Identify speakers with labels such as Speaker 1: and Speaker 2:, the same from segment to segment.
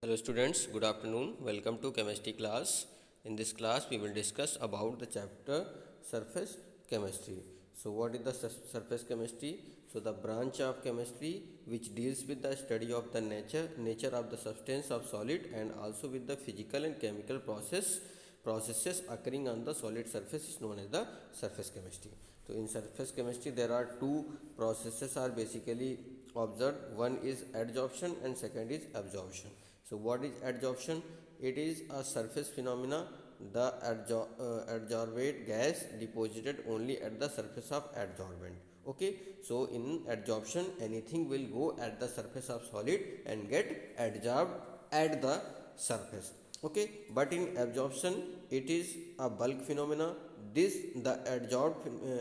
Speaker 1: Hello students, good afternoon. Welcome to chemistry class. In this class we will discuss about the chapter surface chemistry. So what is the surface chemistry? So the branch of chemistry which deals with the study of the nature of the substance of solid and also with the physical and chemical processes occurring on the solid surface is known as the surface chemistry. So in surface chemistry there are two processes are basically observed. One is adsorption and second is absorption. So what is adsorption? It is a surface phenomena. The adsorbate gas deposited only at the surface of adsorbent. Okay, so in adsorption anything will go at the surface of solid and get adsorbed at the surface. Okay, but in absorption it is a bulk phenomena. This the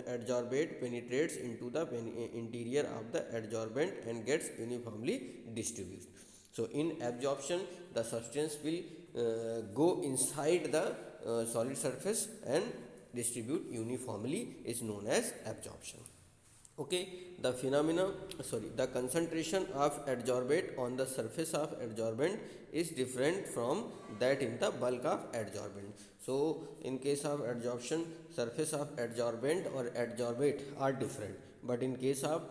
Speaker 1: adsorbate penetrates into the interior of the adsorbent and gets uniformly distributed. So in absorption the substance will go inside the solid surface and distribute uniformly is known as absorption. Okay, the concentration of adsorbate on the surface of adsorbent is different from that in the bulk of adsorbent. So in case of adsorption surface of adsorbent or adsorbate are different, but in case of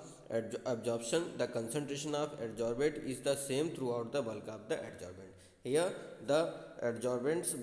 Speaker 1: absorption the concentration of adsorbate is the same throughout the bulk of the adsorbent. Here the adsorbent's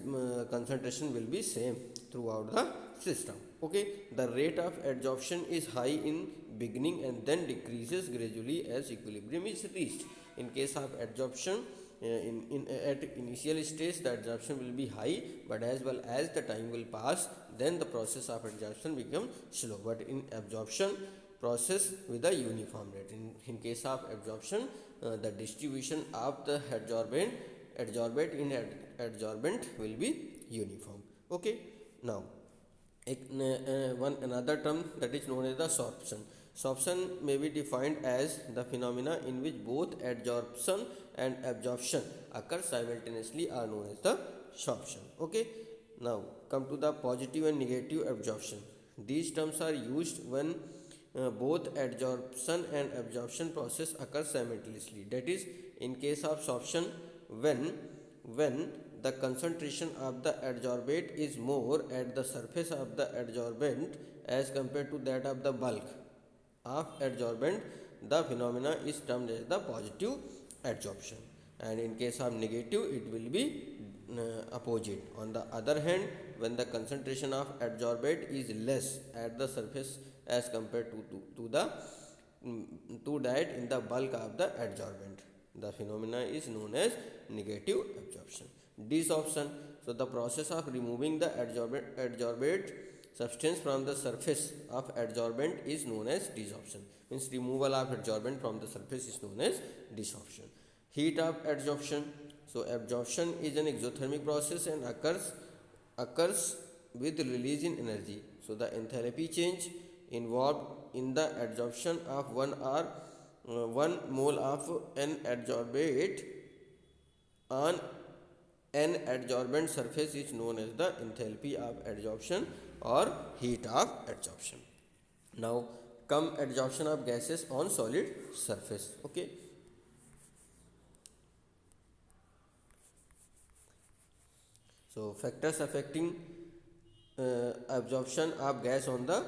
Speaker 1: concentration will be same throughout the system. Okay, the rate of adsorption is high in beginning and then decreases gradually as equilibrium is reached. In case of adsorption at initial stage the adsorption will be high, but as well as the time will pass then the process of adsorption becomes slow, but in absorption process with a uniform rate. In case of absorption the distribution of the adsorbate in adsorbent will be uniform. Okay, now one another term that is known as the sorption. Sorption may be defined as the phenomena in which both adsorption and absorption occur simultaneously are known as the sorption. Okay, now come to the positive and negative absorption. These terms are used when both adsorption and absorption process occur simultaneously. That is, in case of sorption, when the concentration of the adsorbate is more at the surface of the adsorbent as compared to that of the bulk of adsorbent, the phenomena is termed as the positive adsorption, and in case of negative it will be opposite. On the other hand, when the concentration of adsorbate is less at the surface as compared to the to that in the bulk of the adsorbent, the phenomena is known as negative absorption. Desorption. So the process of removing the adsorbate substance from the surface of adsorbent is known as desorption. Means removal of adsorbent from the surface is known as desorption. Heat of adsorption. So absorption is an exothermic process and occurs with release in energy. So the enthalpy change involved in the adsorption of 1 mole of an adsorbate on an adsorbent surface is known as the enthalpy of adsorption or heat of adsorption. Now come adsorption of gases on solid surface. Okay, so factors affecting absorption of gas on the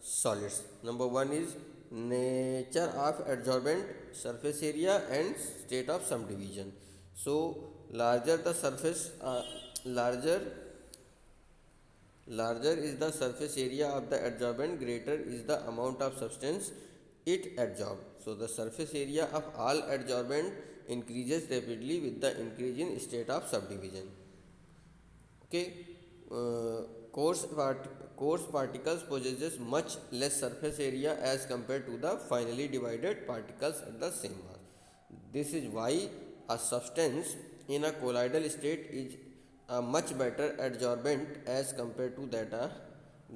Speaker 1: solids. Number one is nature of adsorbent, surface area and state of subdivision. So larger the surface larger is the surface area of the adsorbent, greater is the amount of substance it absorbs. So the surface area of all adsorbent increases rapidly with the increase in state of subdivision. Okay, uh, coarse, coarse particles possesses much less surface area as compared to the finely divided particles at the same mass. This is why a substance in a colloidal state is a much better adsorbent as compared to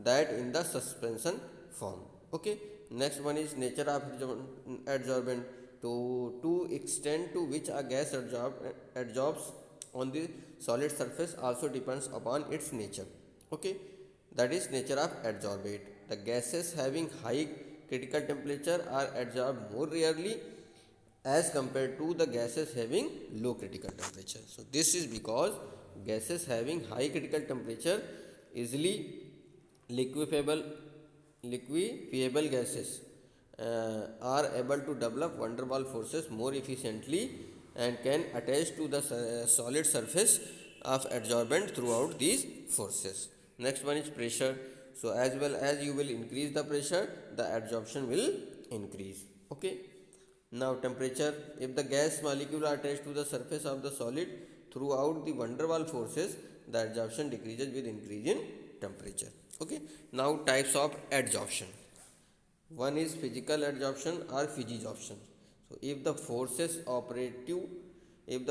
Speaker 1: that in the suspension form. Okay, next one is nature of adsorbent. To extent to which a gas adsorbs on the solid surface also depends upon its nature. Okay, that is nature of adsorbate. The gases having high critical temperature are adsorbed more rarely as compared to the gases having low critical temperature. So this is because gases having high critical temperature, easily liquefiable gases are able to develop van der Waals forces more efficiently and can attach to the solid surface of adsorbent throughout these forces. Next one is pressure. So as well as you will increase the pressure, the adsorption will increase. Okay. Now temperature. If the gas molecule are attached to the surface of the solid throughout the van der Waals forces, the adsorption decreases with increase in temperature. Okay. Now types of adsorption. One is physical adsorption or physisorption. So if the forces operative in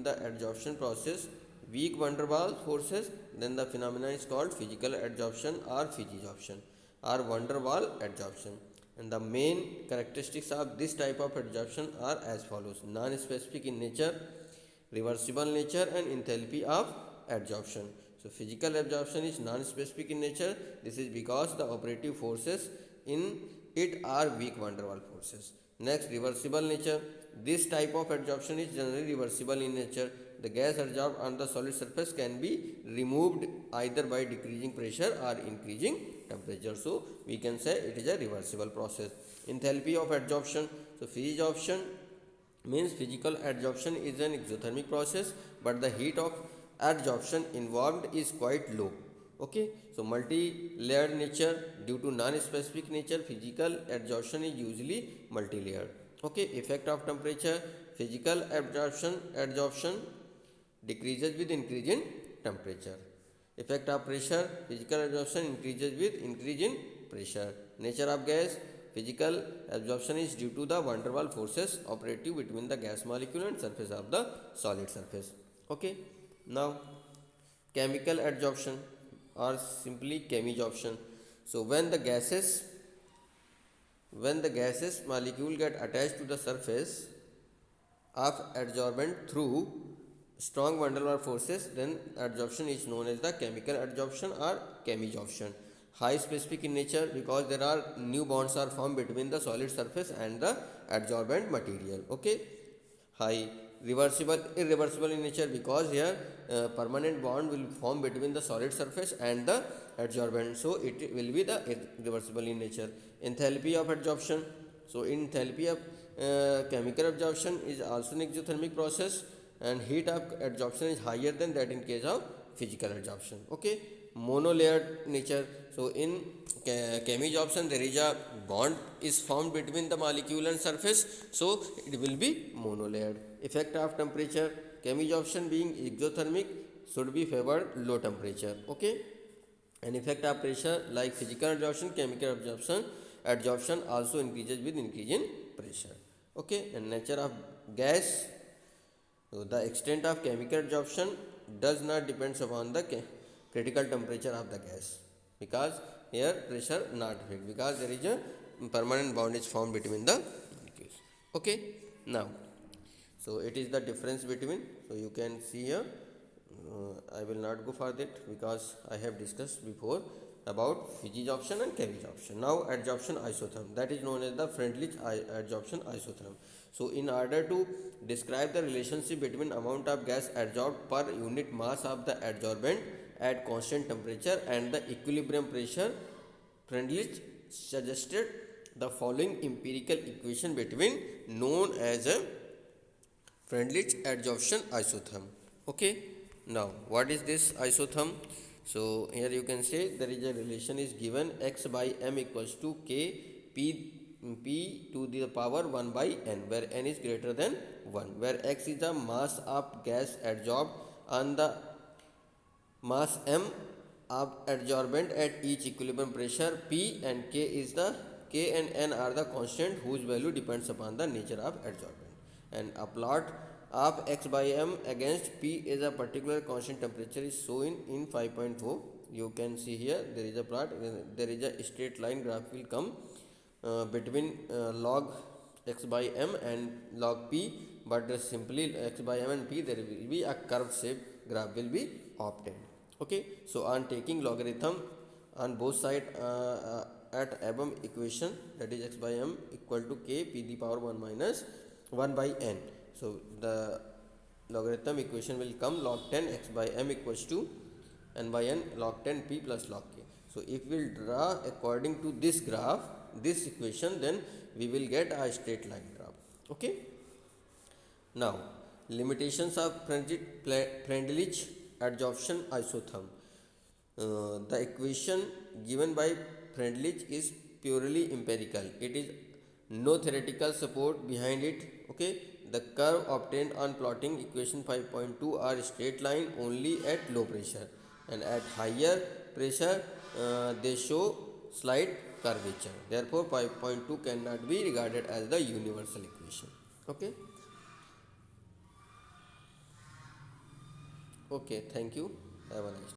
Speaker 1: the adsorption process weak van der Waals forces, then the phenomenon is called physical adsorption or physisorption or van der Waals adsorption. And the main characteristics of this type of adsorption are as follows: non-specific in nature, reversible nature, and enthalpy of adsorption. So physical absorption is non-specific in nature. This is because the operative forces in it are weak van der Waals forces. Next, reversible nature. This type of adsorption is generally reversible in nature. The gas adsorbed on the solid surface can be removed either by decreasing pressure or increasing temperature. So we can say it is a reversible process. Enthalpy of adsorption. So physisorption means physical adsorption is an exothermic process, but the heat of adsorption involved is quite low. Okay, so multi-layered nature. Due to non-specific nature, physical adsorption is usually multi-layered. Okay, effect of temperature. Physical adsorption decreases with increase in temperature. Effect of pressure. Physical adsorption increases with increase in pressure. Nature of gas. Physical absorption is due to the van der Waals forces operative between the gas molecule and surface of the solid surface. Okay. Now, chemical adsorption or simply chemisorption. So when the gases molecule get attached to the surface of adsorbent through strong van der Waals forces, then adsorption is known as the chemical adsorption or chemisorption. High specific in nature because there are new bonds are formed between the solid surface and the adsorbent material. Okay. High irreversible in nature because here permanent bond will form between the solid surface and the adsorbent, so it will be the irreversible in nature. Enthalpy of adsorption. So enthalpy of chemical absorption is also an exothermic process, and heat of adsorption is higher than that in case of physical adsorption. Okay. Monolayered nature. So in chemisorption there is a bond is formed between the molecule and surface, so it will be monolayered. Effect of temperature. Chemisorption being exothermic should be favored low temperature. Okay. And effect of pressure, like physical adsorption, chemical adsorption also increases with increase in pressure. Okay. And nature of gas. So the extent of chemical adsorption does not depends upon the critical temperature of the gas, because here pressure not affected because there is a permanent bond is formed between the molecules. Okay. Now, so it is the difference between. So you can see here. I will not go for that because I have discussed before about physisorption and chemisorption. Now adsorption isotherm, that is known as the Freundlich adsorption isotherm. So in order to describe the relationship between amount of gas adsorbed per unit mass of the adsorbent at constant temperature and the equilibrium pressure, Freundlich suggested the following empirical equation between known as a Freundlich adsorption isotherm. Okay. Now what is this isotherm? So here you can say there is a relation is given x by m equals to k p to the power 1 by n, where n is greater than 1, where x is the mass of gas adsorbed on the mass m of adsorbent at each equilibrium pressure p, and k and n are the constant whose value depends upon the nature of adsorbent. And a plot of x by m against p is a particular constant temperature is shown in 5.4. You can see here there is a plot, there is a straight line graph will come between log x by m and log p, but simply x by m and p there will be a curved shape graph will be obtained. Okay. So on taking logarithm on both sides at above equation, that is x by m equal to k p the power 1 minus 1 by n. So the logarithm equation will come log 10 x by m equals to n by n log 10 p plus log k. So if we will draw according to this graph, this equation, then we will get a straight line graph. Okay. Now limitations of Friendlich adsorption isotherm. The equation given by Friendlich is purely empirical. It is no theoretical support behind it. Okay. The curve obtained on plotting equation 5.2 are straight line only at low pressure, and at higher pressure they show slight curvature. Therefore 5.2 cannot be regarded as the universal equation. Okay. Okay, thank you. Have a nice day.